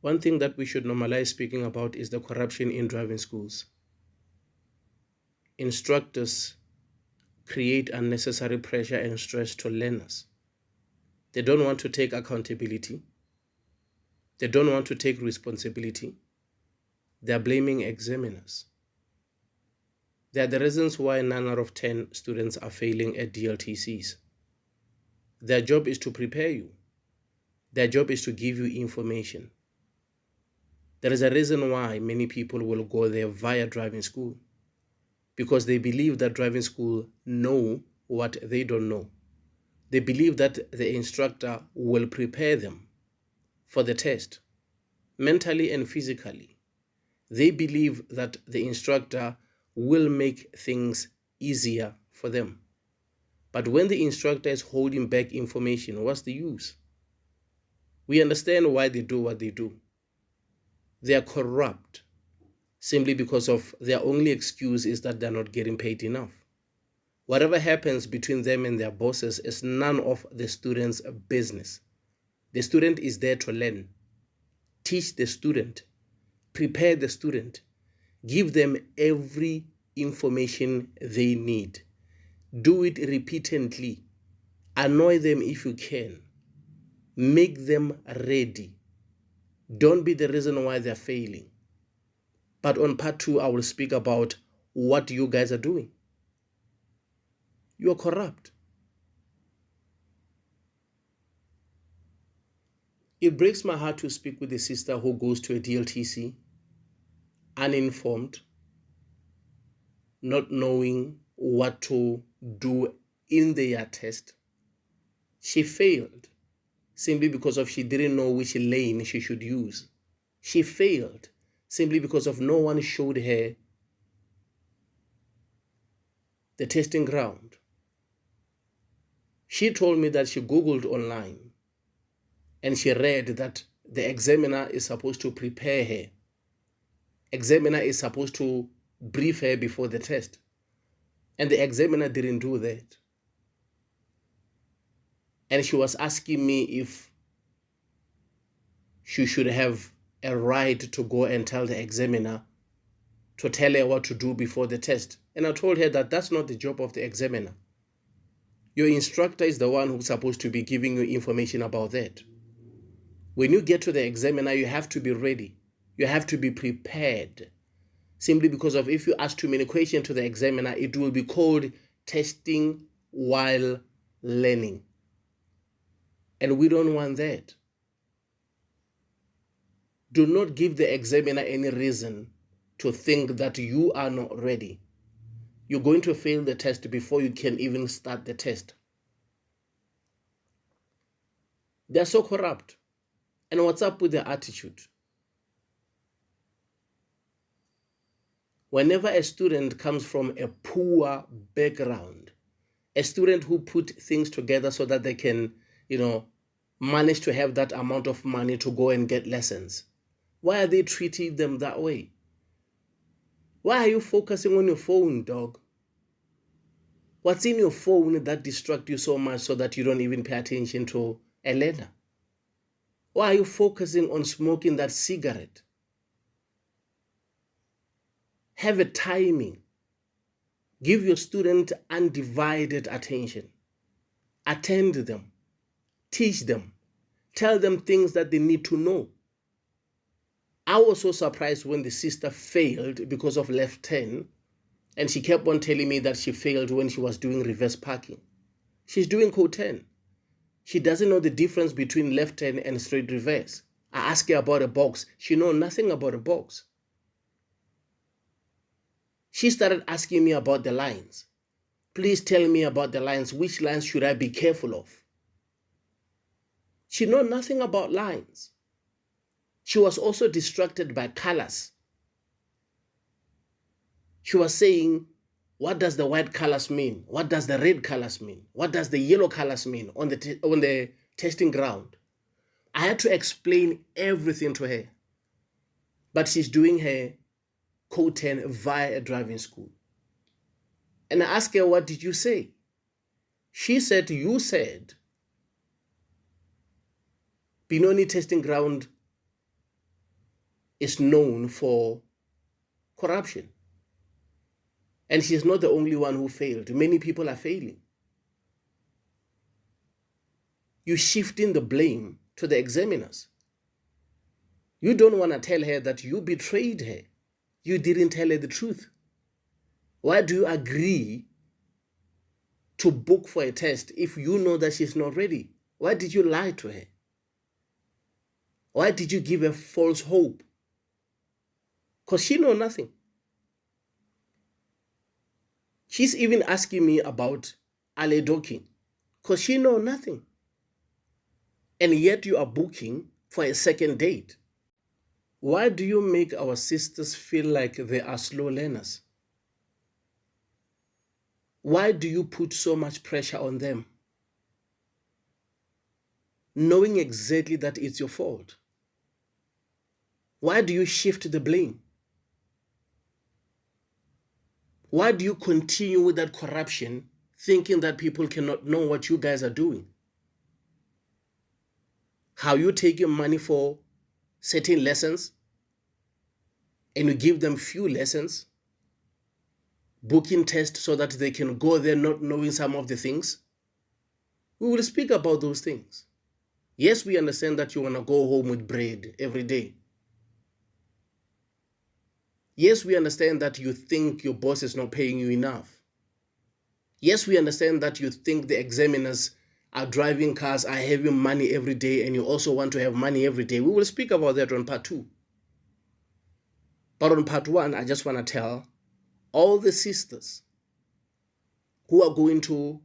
One thing that we should normalize speaking about is the corruption in driving schools. Instructors create unnecessary pressure and stress to learners. They don't want to take accountability. They don't want to take responsibility. They're blaming examiners. They are the reasons why 9 out of 10 students are failing at DLTCs. Their job is to prepare you. Their job is to give you information. There is a reason why many people will go there via driving school, because they believe that driving school know what they don't know. They believe that the instructor will prepare them for the test, mentally and physically. They believe that the instructor will make things easier for them. But when the instructor is holding back information, what's the use? We understand why they do what they do. They are corrupt simply because of their only excuse is that they're not getting paid enough. Whatever happens between them and their bosses is none of the student's business. The student is there to learn. Teach the student. Prepare the student. Give them every information they need. Do it repeatedly. Annoy them if you can. Make them ready. Don't be the reason why they're failing. But on part 2, I will speak about what you guys are doing. You are corrupt. It breaks my heart to speak with a sister who goes to a DLTC uninformed, not knowing what to do in their test. She failed simply because of she didn't know which lane she should use. She failed simply because of no one showed her the testing ground. She told me that she Googled online and she read that the examiner is supposed to prepare her. Examiner is supposed to brief her before the test. And the examiner didn't do that. And she was asking me if she should have a right to go and tell the examiner to tell her what to do before the test. And I told her that that's not the job of the examiner. Your instructor is the one who's supposed to be giving you information about that. When you get to the examiner, you have to be ready. You have to be prepared. Simply because of if you ask too many questions to the examiner, it will be called testing while learning. And we don't want that. Do not give the examiner any reason to think that you are not ready. You're going to fail the test before you can even start the test. They're so corrupt. And what's up with their attitude? Whenever a student comes from a poor background, a student who put things together so that they can, manage to have that amount of money to go and get lessons, why are they treating them that way? Why are you focusing on your phone, dog? What's in your phone that distracts you so much so that you don't even pay attention to a learner? Why are you focusing on smoking that cigarette? Have a timing. Give your student undivided attention. Attend them. Teach them. Tell them things that they need to know. I was so surprised when the sister failed because of left turn, and she kept on telling me that she failed when she was doing reverse parking. She's doing code 10. She doesn't know the difference between left turn and straight reverse. I asked her about a box. She knows nothing about a box. She started asking me about the lines. Please tell me about the lines. Which lines should I be careful of? She knows nothing about lines. She was also distracted by colors. She was saying, what does the white colors mean? What does the red colors mean? What does the yellow colors mean on the testing ground? I had to explain everything to her. But she's doing her code 10 via a driving school. And I asked her, what did you say? She said, you said Benoni testing ground is known for corruption. And she's not the only one who failed. Many people are failing. You're shifting the blame to the examiners. You don't want to tell her that you betrayed her. You didn't tell her the truth. Why do you agree to book for a test if you know that she's not ready? Why did you lie to her? Why did you give her false hope? Because she knows nothing. She's even asking me about Aledoking because she knows nothing. And yet you are booking for a second date. Why do you make our sisters feel like they are slow learners? Why do you put so much pressure on them? Knowing exactly that it's your fault. Why do you shift the blame? Why do you continue with that corruption, thinking that people cannot know what you guys are doing? How you take your money for certain lessons and you give them few lessons, booking tests so that they can go there not knowing some of the things. We will speak about those things. Yes, we understand that you want to go home with bread every day. Yes, we understand that you think your boss is not paying you enough. Yes, we understand that you think the examiners are driving cars, are having money every day, and you also want to have money every day. We will speak about that on part 2. But on part 1, I just want to tell all the sisters who are going to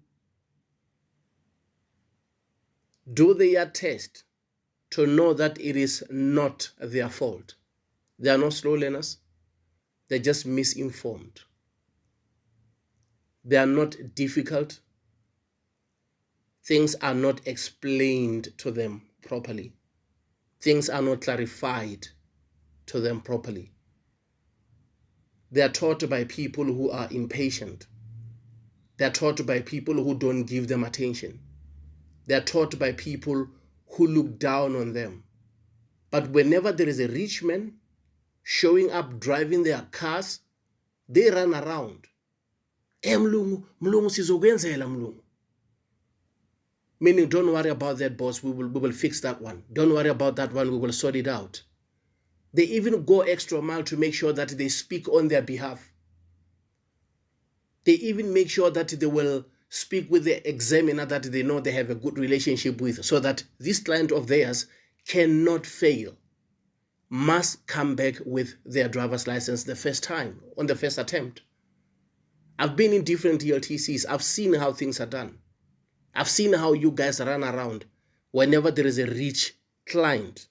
do their test to know that it is not their fault. They are not slow learners. They're just misinformed. They are not difficult. Things are not explained to them properly. Things are not clarified to them properly. They are taught by people who are impatient. They are taught by people who don't give them attention. They are taught by people who look down on them. But whenever there is a rich man showing up driving their cars, they run around. Mlungu sizokwenzela mlungu. Meaning, don't worry about that, boss. We will fix that one. Don't worry about that one. We will sort it out. They even go extra mile to make sure that they speak on their behalf. They even make sure that they will speak with the examiner that they know they have a good relationship with, so that this client of theirs cannot fail, must come back with their driver's license the first time, on the first attempt. I've been in different DLTCs. I've seen how things are done. I've seen how you guys run around whenever there is a rich client